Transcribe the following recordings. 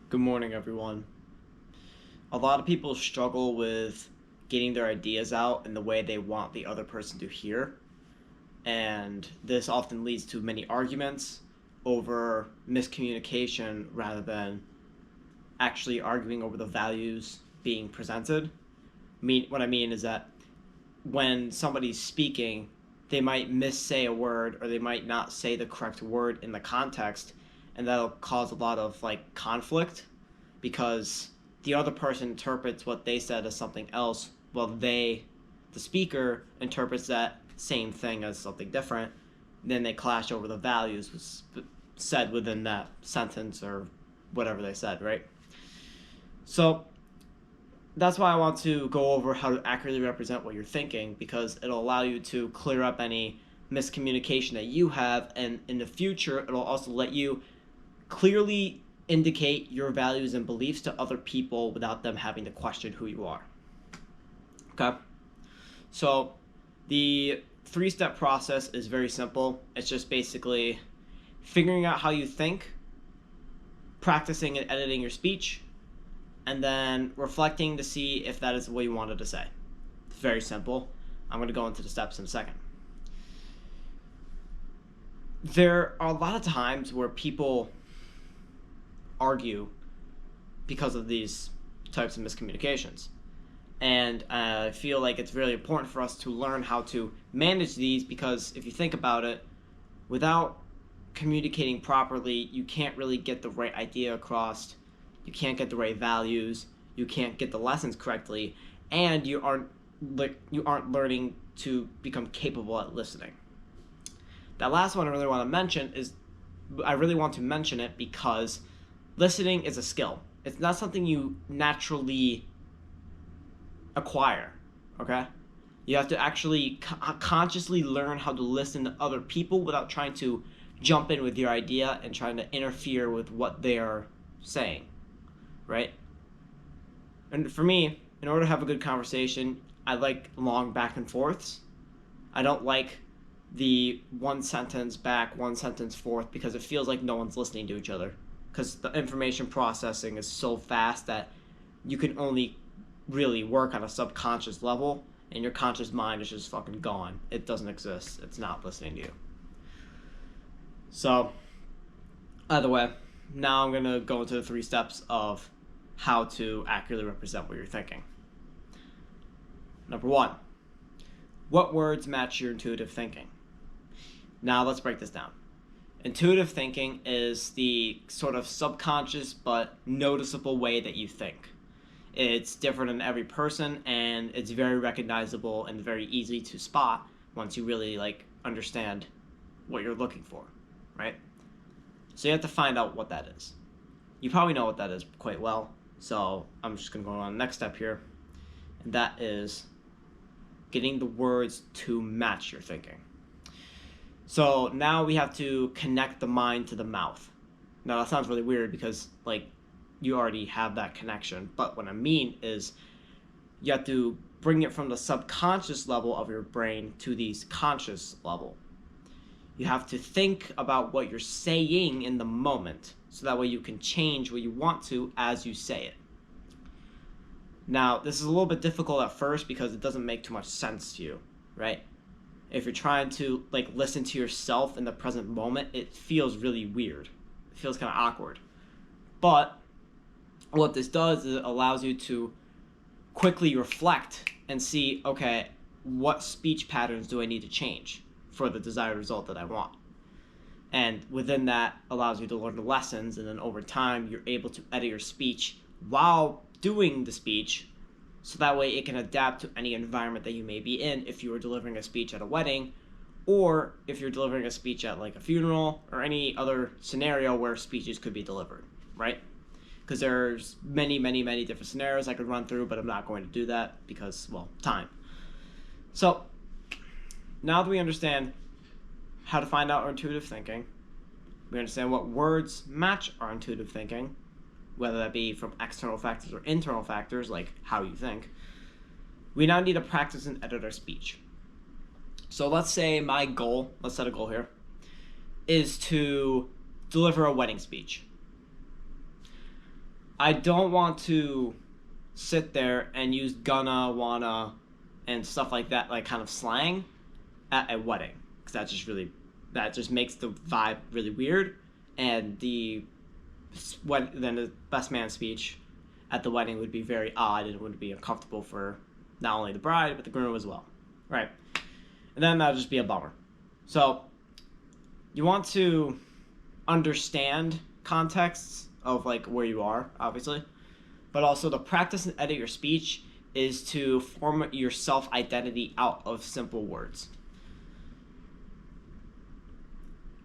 Good morning, everyone. A lot of people struggle with getting their ideas out in the way they want the other person to hear, and this often leads to many arguments over miscommunication rather than actually arguing over the values being presented. What I mean is that when somebody's speaking, they might missay a word or they might not say the correct word in the context, and that'll cause a lot of conflict because the other person interprets what they said as something else while the speaker interprets that same thing as something different. Then they clash over the values said within that sentence or whatever they said, right? So that's why I want to go over how to accurately represent what you're thinking, because it'll allow you to clear up any miscommunication that you have, and in the future it'll also let you clearly indicate your values and beliefs to other people without them having to question who you are. Okay? So the 3-step process is very simple. It's just basically figuring out how you think, practicing and editing your speech, and then reflecting to see if that is what you wanted to say. It's very simple. I'm going to go into the steps in a second. There are a lot of times where people argue because of these types of miscommunications. And I feel like it's really important for us to learn how to manage these, because if you think about it, without communicating properly, you can't really get the right idea across, you can't get the right values, you can't get the lessons correctly, and you aren't learning to become capable at listening. That last one I really want to mention it because listening is a skill. It's not something you naturally acquire, okay? You have to actually consciously learn how to listen to other people without trying to jump in with your idea and trying to interfere with what they are saying, right? And for me, in order to have a good conversation, I like long back and forths. I don't like the one sentence back, one sentence forth, because it feels like no one's listening to each other. Because the information processing is so fast that you can only really work on a subconscious level, and your conscious mind is just fucking gone. It doesn't exist. It's not listening to you. So, either way, now I'm going to go into the 3 steps of how to accurately represent what you're thinking. Number 1, what words match your intuitive thinking? Now let's break this down. Intuitive thinking is the sort of subconscious but noticeable way that you think. It's different in every person, and it's very recognizable and very easy to spot once you really understand what you're looking for, right? So you have to find out what that is. You probably know what that is quite well, so I'm just going to go on the next step here, and that is getting the words to match your thinking. So now we have to connect the mind to the mouth. Now that sounds really weird because you already have that connection, but what I mean is you have to bring it from the subconscious level of your brain to the conscious level. You have to think about what you're saying in the moment, so that way you can change what you want to as you say it. Now, this is a little bit difficult at first because it doesn't make too much sense to you, right? If you're trying to listen to yourself in the present moment, it feels really weird. It feels kind of awkward. But what this does is it allows you to quickly reflect and see, okay, what speech patterns do I need to change for the desired result that I want? And within that allows you to learn the lessons, and then over time you're able to edit your speech while doing the speech, so that way it can adapt to any environment that you may be in. If you were delivering a speech at a wedding, or if you're delivering a speech at a funeral, or any other scenario where speeches could be delivered, right? Because there's many different scenarios I could run through, but I'm not going to do that because, well, time. So now that we understand how to find out our intuitive thinking, we understand what words match our intuitive thinking, whether that be from external factors or internal factors, like how you think, we now need to practice and edit our speech. So let's say my goal, let's set a goal here, is to deliver a wedding speech. I don't want to sit there and use gonna, wanna, and stuff like that, like kind of slang at a wedding, because that just makes the vibe really weird, and then the best man speech at the wedding would be very odd, and it would be uncomfortable for not only the bride but the groom as well, right? And then that'll just be a bummer. So you want to understand contexts of like where you are, obviously, but also to practice and edit your speech is to form your self-identity out of simple words.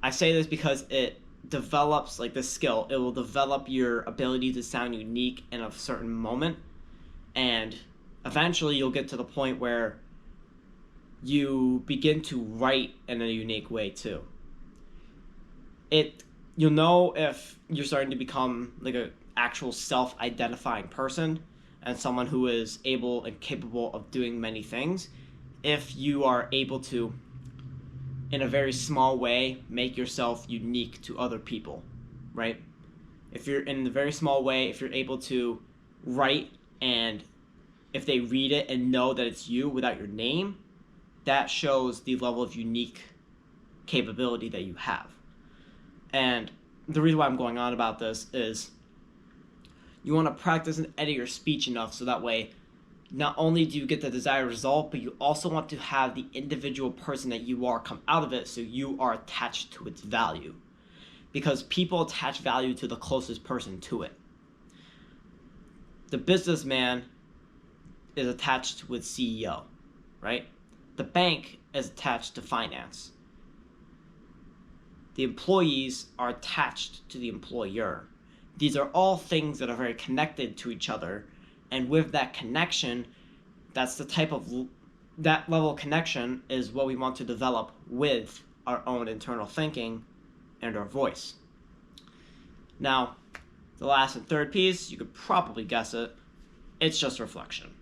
I say this because it develops, like this skill, it will develop your ability to sound unique in a certain moment, and eventually you'll get to the point where you begin to write in a unique way too. You'll know if you're starting to become like a actual self-identifying person and someone who is able and capable of doing many things if you are able to, in a very small way, make yourself unique to other people, right? If you're in a very small way, if you're able to write, and if they read it and know that it's you without your name, that shows the level of unique capability that you have. And the reason why I'm going on about this is you want to practice and edit your speech enough so that way not only do you get the desired result, but you also want to have the individual person that you are come out of it, so you are attached to its value. Because people attach value to the closest person to it. The businessman is attached with CEO, right? The bank is attached to finance. The employees are attached to the employer. These are all things that are very connected to each other, and with that connection, that level of connection is what we want to develop with our own internal thinking and our voice. Now, the last and third piece, you could probably guess it, it's just reflection.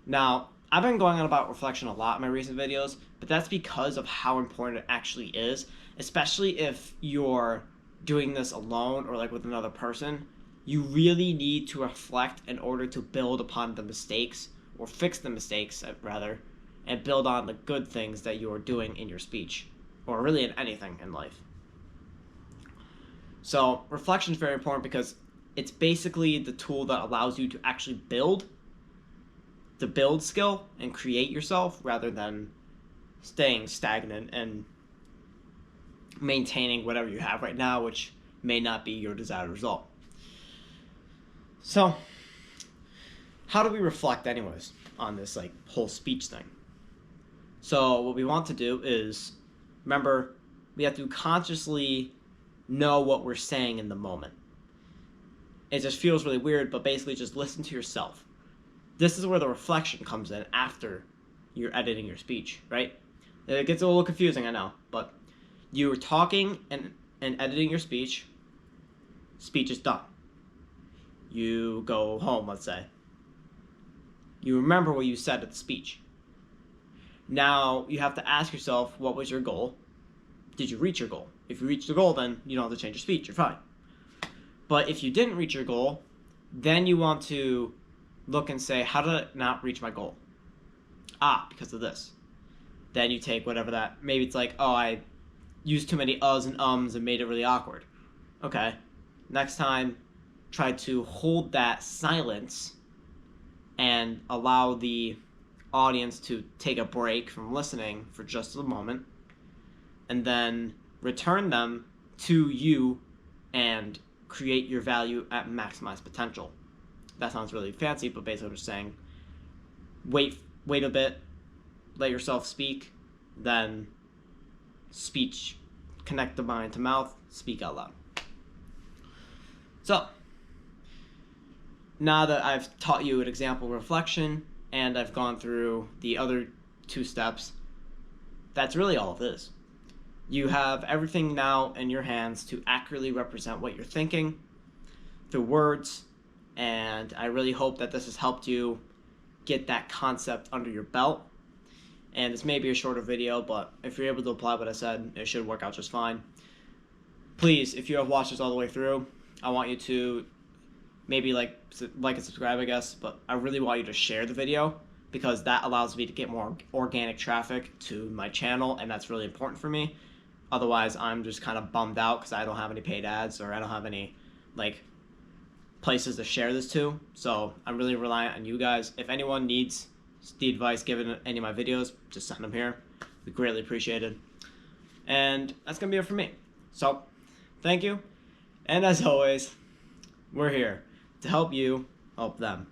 Now, I've been going on about reflection a lot in my recent videos, but that's because of how important it actually is, especially if you're doing this alone or like with another person. You really need to reflect in order to build upon the mistakes, or fix the mistakes rather, and build on the good things that you are doing in your speech, or really in anything in life. So reflection is very important because it's basically the tool that allows you to actually build the build skill and create yourself, rather than staying stagnant and maintaining whatever you have right now, which may not be your desired result. So how do we reflect anyways on this like whole speech thing? So what we want to do is, remember, we have to consciously know what we're saying in the moment. It just feels really weird, but basically just listen to yourself. This is where the reflection comes in after you're editing your speech, right? It gets a little confusing, I know, but you're talking and editing your speech is done. You go home, let's say. You remember what you said at the speech. Now you have to ask yourself, what was your goal? Did you reach your goal? If you reached the goal, then you don't have to change your speech, you're fine. But if you didn't reach your goal, then you want to look and say, how did I not reach my goal? Because of this. Then you take whatever that, maybe it's like, I used too many uhs and ums and made it really awkward. Okay, next time, try to hold that silence and allow the audience to take a break from listening for just a moment, and then return them to you and create your value at maximized potential. That sounds really fancy, but basically I'm just saying, wait a bit, let yourself speak, then speech, connect the mind to mouth, speak out loud. So, now that I've taught you an example of reflection, and I've gone through the other 2 steps, that's really all it is. You have everything now in your hands to accurately represent what you're thinking through words, and I really hope that this has helped you get that concept under your belt. And this may be a shorter video, but if you're able to apply what I said, it should work out just fine. Please, if you have watched this all the way through, I want you to maybe like and subscribe, I guess. But I really want you to share the video because that allows me to get more organic traffic to my channel, and that's really important for me. Otherwise, I'm just kind of bummed out because I don't have any paid ads or I don't have any like places to share this to. So I'm really reliant on you guys. If anyone needs the advice given in any of my videos, just send them here. We greatly appreciate it. And that's gonna be it for me. So thank you. And as always, we're here to help you help them.